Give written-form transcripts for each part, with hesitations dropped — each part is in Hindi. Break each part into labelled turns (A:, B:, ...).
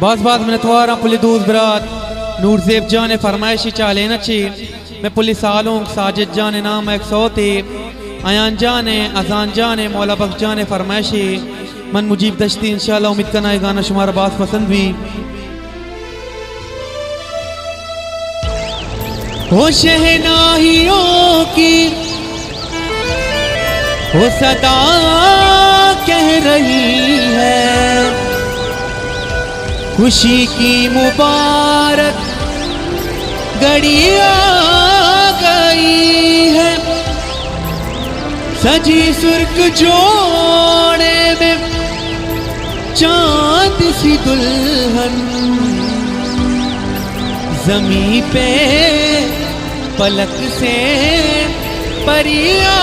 A: बाज बाज मैंने थोड़ा पुलिस दूस बरात नूर ज़ेब जान फरमाइशी चा लेना चाहिए मैं पुलिस आलूँ साजिद जान नाम एक सौते अयान जान अजान जान मौला बख्श जान फरमाइशी मन मुजीब दश्ती इंशाल्लाह उम्मीद करना है गाना शुमारा बात पसंद भी हो शहनाइयों की हो सदा कह रही है खुशी की मुबारक घड़ी आ गई है सजी सुर्ख जोड़े में चांद सी दुल्हन ज़मीं पे पलक से परी आ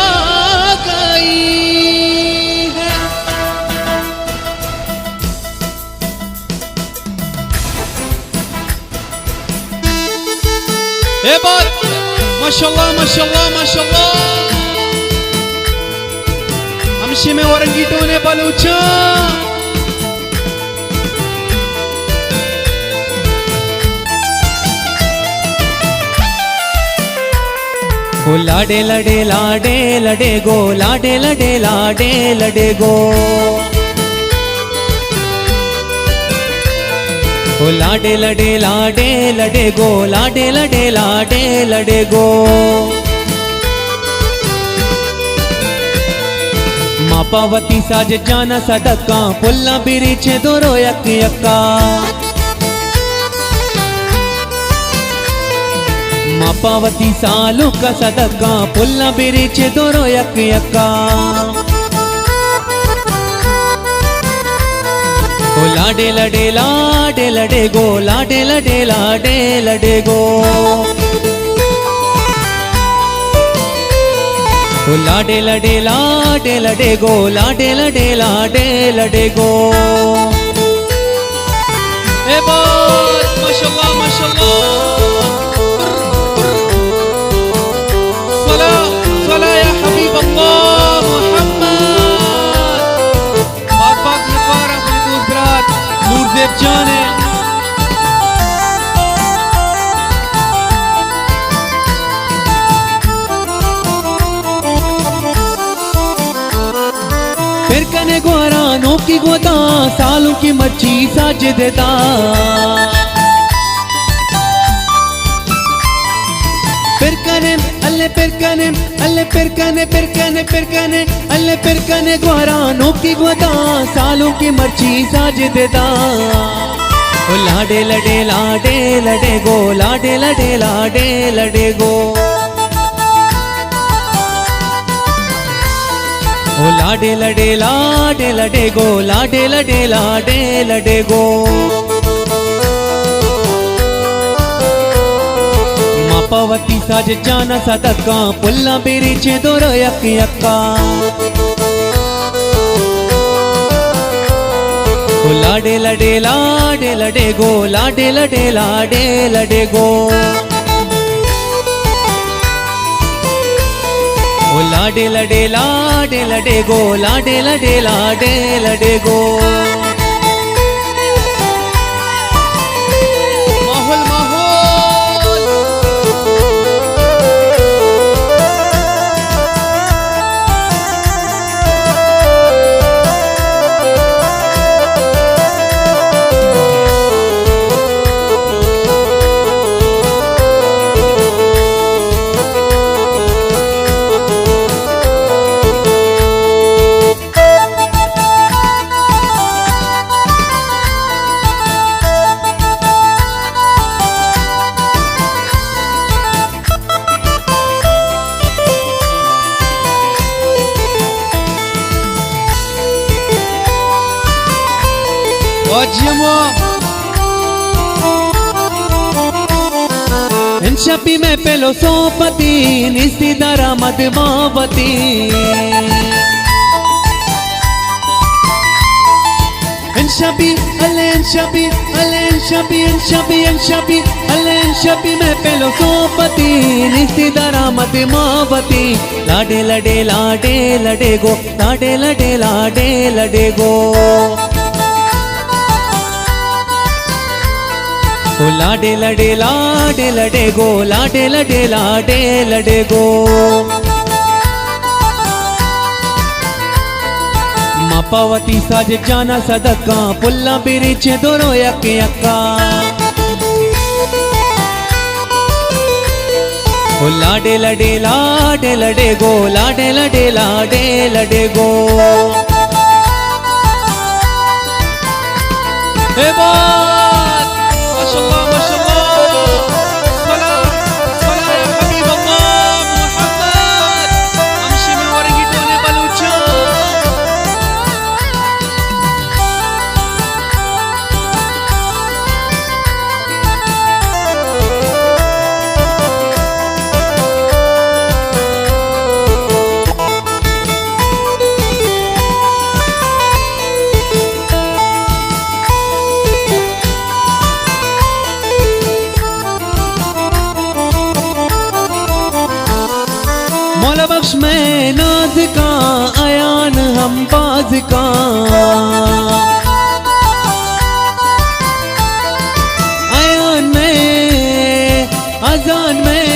A: गई है। ए बात माशाल्लाह माशाल्लाह माशाल्लाह हमशी में औरंगीटों ने बलूचा ओ लाडे लडे लाडे लडे गो लाडे लडे लाडे लडे गो ओ लाडे लडे लाडे लडे गो लाडे लडे लाडे लडे गो मापावती साज जाना सदका पुल्ला बिरिचे दोरो यक यक्का मापावती सालू का सदका पुल्ला बिरिचे दोरो यक यक्का ओ लाडे लडे लाडे लडे गो लाडे लडे लाडे लडे गो ओ लाडे लडे लाडे लडे गो लाडे लडे लाडे लडे गो ए बात माशाल्लाह माशाल्लाह या हबीब अल्लाह मोहम्मद बाग बाग नकारा फरीदूस बरात नूर ज़ेब जाने फिर कने ग्वारानों की गोदा सालों की मर्ची साज देता अल्ले पिरकने ग्वारानों की गोदा सालों की मर्ची साज देता ओ लाडे लडे लाडे लडे गो लाडे लडे लाडे लडे गो ओ लाडे लडे लाडे लडे गो लाडे लडे लाडे लडे गो मापावती साज जाना सदका पुल्ला बिरिचे दोरो यक यक्का ओ लाडे लडे लाडे लडे गो लाडे लडे लाडे लडे गो ओ लाडे लडे लाडे लडे गो लाडे लडे लाडे लडे गो शपी में पेलो सोपति निस्ती दरा मत मावती शपी अलेन शपी अलेन शपी शपी शपी अलेन शपी में पेलो सोपति निस्ती दरा मत मावती लाडे लडे लाडे लडे गो लाडे लडे लाडे लडे गो ओ लाडे लडे लाडे लडे गो, लाडे लडे लाडे लडे गो। मापावती साज जाना सदका, पुल्ला बिरिच दोरो यक यक्का। ओ लाडे लडे लडे गो, लाडे लडे गो। ए बात माशाअल्लाह माशाअल्लाह, सलाम सलाम या हबीब अल्लाह मुहम्मद, amshi में wargitone balucha। मौला बख्श में नाज का आयान हम बाज का, आयान में अजान में।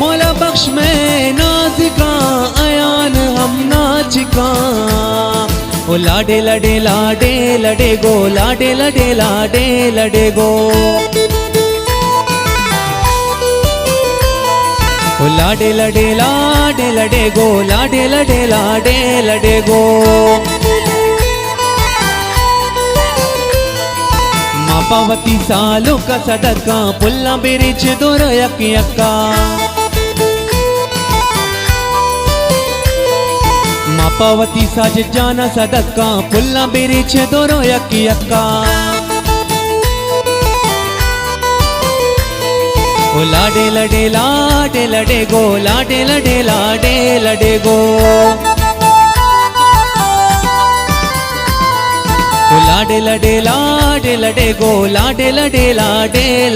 A: मौला बख्श में नाज का आयान हम नाच का। ओ लाडे लडे लडे गो, लाडे लडे गो। ओ लाडे लडे गो, लाडे लडे गो। मापावती सालों का सदका, पुल्ला बिरिच दोरो यक यक्का। मापावती साज जाना सदका, पुल्ला बिरिच दोरो यक यक्का। ओ लाडे लडे गो, लाडे लडे गो। ओ लाडे लडे गो, लाडे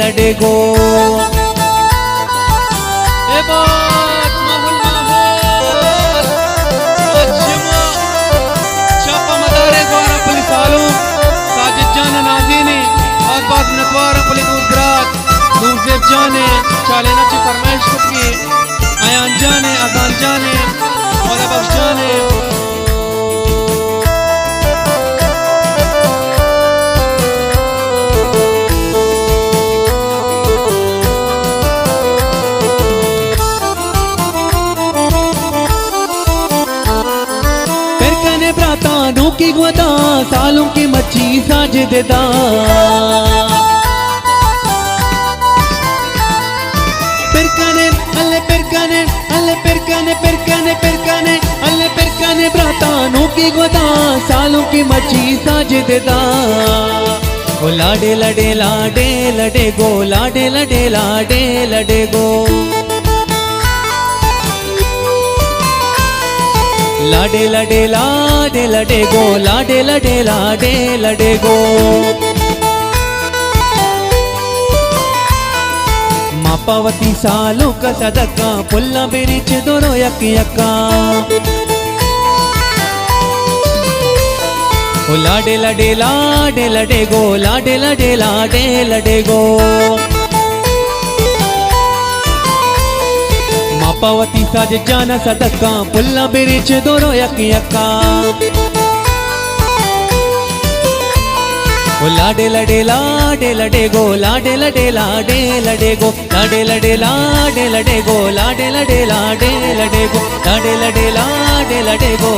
A: लडे गो। ए बात माहौल माहौल मजमा चापा मदारे द्वारा पुलिस आलम साजिद जान नाज़ीनी और बात नतवारा पुलिस उदरात नूरज़ेब जाने चालेना ची फरमाइश की, आयान जाने अजान जाने मौला बख्श जाने। करकने ब्रातानों की ग्वदा, सालों की मच्छी साजिदा। अल्ले ब्रातानों की गोदा, सालों की मच्छी साजिदा। ओ लाडे लडे गो, लाडे लडे गो। लाडे लडे गो, लाडे लडे गो। मापावती सालों का सदका, पुल्ला बिरिच दोरो यक यक्का। ओ लाडे लडे गो, लाडे लडे गो। मापावती साज जाना सदका, पुल्ला बिरिच दोरो यक यक्का। ओ लाडे लडे गो, लाडे लडे गो। लाडे लडे गो, लाडे लडे गो। लाडे लडे गो,